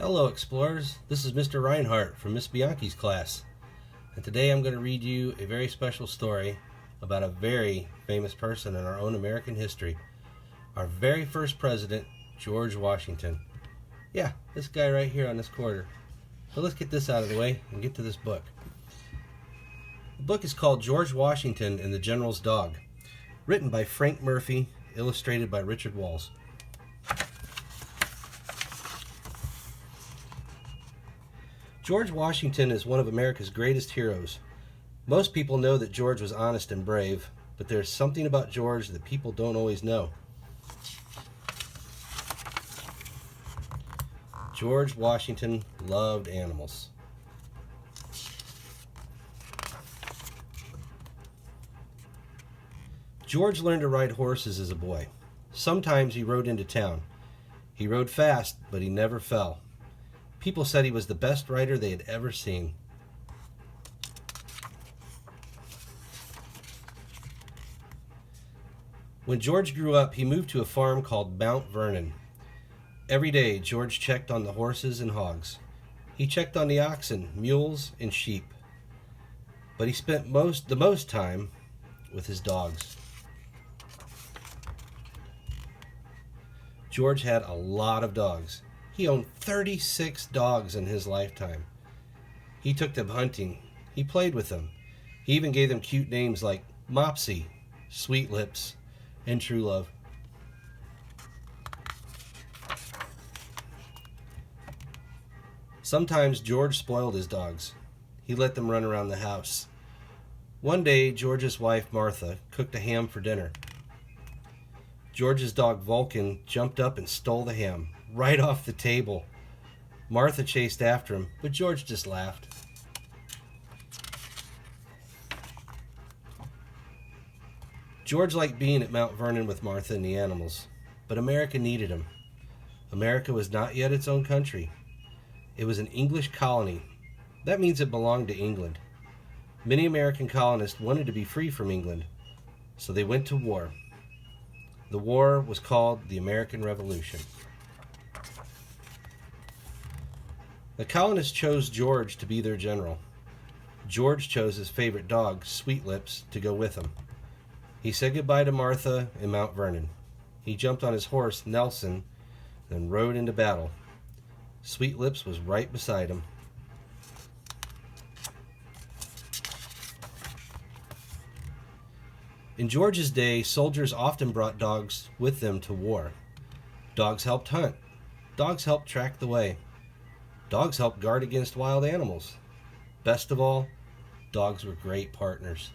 Hello explorers, this is Mr. Rinehart from Miss Bianchi's class, and today I'm going to read you a very special story about a very famous person in our own American history, our very first president, George Washington. Yeah, this guy right here on this quarter. So let's get this out of the way and get to this book. The book is called George Washington and the General's Dog, written by Frank Murphy, illustrated by Richard Walz. George Washington is one of America's greatest heroes. Most people know that George was honest and brave, but there's something about George that people don't always know. George Washington loved animals. George learned to ride horses as a boy. Sometimes he rode into town. He rode fast, but he never fell. People said he was the best rider they had ever seen. When George grew up, he moved to a farm called Mount Vernon. Every day, George checked on the horses and hogs. He checked on the oxen, mules, and sheep. But he spent the most time with his dogs. George had a lot of dogs. He owned 36 dogs in his lifetime. He took them hunting. He played with them. He even gave them cute names like Mopsy, Sweet Lips, and True Love. Sometimes George spoiled his dogs. He let them run around the house. One day, George's wife, Martha, cooked a ham for dinner. George's dog, Vulcan, jumped up and stole the ham right off the table. Martha chased after him, but George just laughed. George liked being at Mount Vernon with Martha and the animals, but America needed him. America was not yet its own country. It was an English colony. That means it belonged to England. Many American colonists wanted to be free from England, so they went to war. The war was called the American Revolution. The colonists chose George to be their general. George chose his favorite dog, Sweet Lips, to go with him. He said goodbye to Martha in Mount Vernon. He jumped on his horse, Nelson, and rode into battle. Sweet Lips was right beside him. In George's day, soldiers often brought dogs with them to war. Dogs helped hunt. Dogs helped track the way. Dogs helped guard against wild animals. Best of all, dogs were great partners.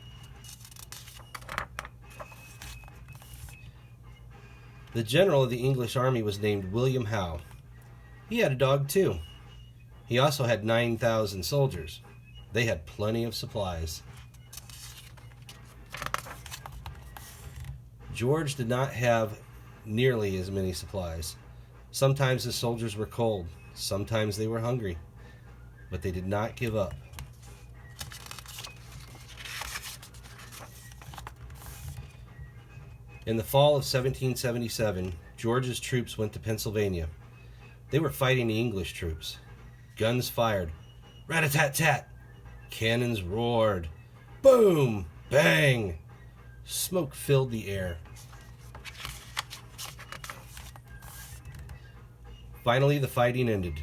The general of the English army was named William Howe. He had a dog too. He also had 9,000 soldiers. They had plenty of supplies. George did not have nearly as many supplies. Sometimes his soldiers were cold. Sometimes they were hungry, but they did not give up. In the fall of 1777, George's troops went to Pennsylvania. They were fighting the English troops. Guns fired. Rat-a-tat-tat. Cannons roared. Boom! Bang! Smoke filled the air. Finally, the fighting ended.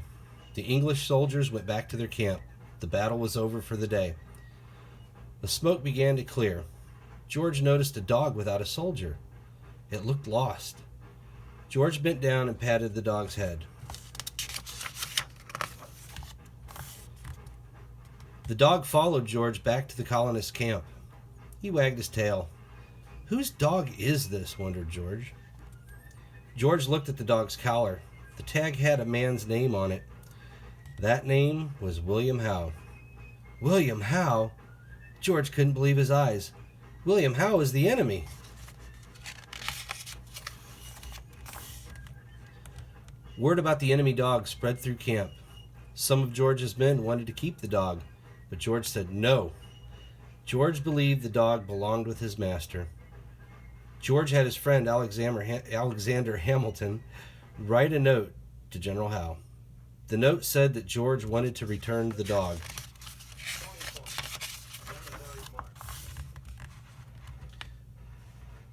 The English soldiers went back to their camp. The battle was over for the day. The smoke began to clear. George noticed a dog without a soldier. It looked lost. George bent down and patted the dog's head. The dog followed George back to the colonist camp. He wagged his tail. Whose dog is this? Wondered George. George looked at the dog's collar. The tag had a man's name on it. That name was William Howe. William Howe? George couldn't believe his eyes. William Howe is the enemy. Word about the enemy dog spread through camp. Some of George's men wanted to keep the dog, but George said no. George believed the dog belonged with his master. George had his friend Alexander Hamilton write a note to General Howe. The note said that George wanted to return the dog.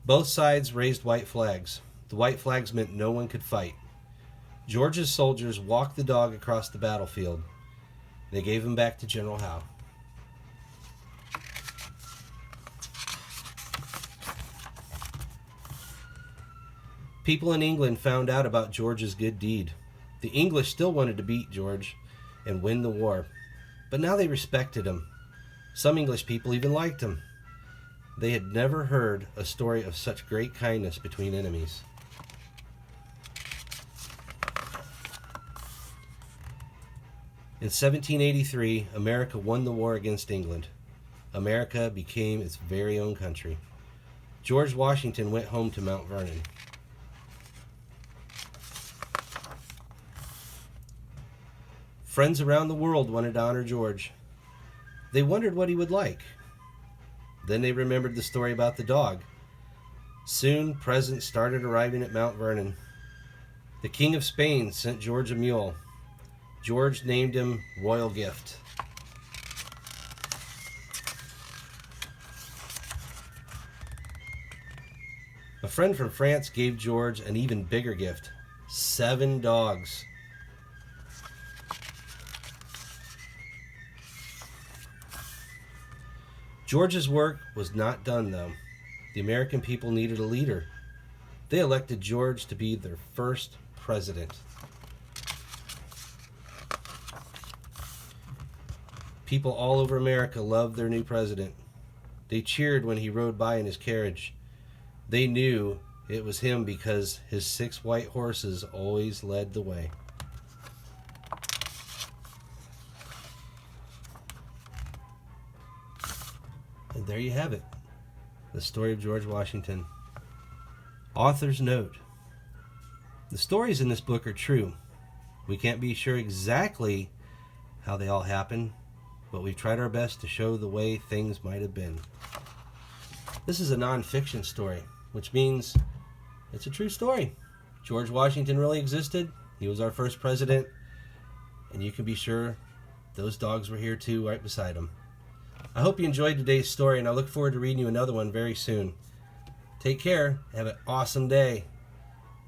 Both sides raised white flags. The white flags meant no one could fight. George's soldiers walked the dog across the battlefield. They gave him back to General Howe. People in England found out about George's good deed. The English still wanted to beat George and win the war, but now they respected him. Some English people even liked him. They had never heard a story of such great kindness between enemies. In 1783, America won the war against England. America became its very own country. George Washington went home to Mount Vernon. Friends around the world wanted to honor George. They wondered what he would like. Then they remembered the story about the dog. Soon, presents started arriving at Mount Vernon. The King of Spain sent George a mule. George named him Royal Gift. A friend from France gave George an even bigger gift: 7 dogs. George's work was not done, though. The American people needed a leader. They elected George to be their first president. People all over America loved their new president. They cheered when he rode by in his carriage. They knew it was him because his 6 white horses always led the way. And there you have it, the story of George Washington. Author's note: the stories in this book are true. We can't be sure exactly how they all happened, but we've tried our best to show the way things might have been. This is a non-fiction story, which means it's a true story. George Washington really existed. He was our first president, and you can be sure those dogs were here too, right beside him. I hope you enjoyed today's story, and I look forward to reading you another one very soon. Take care. Have an awesome day.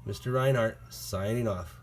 Mr. Rinehart, signing off.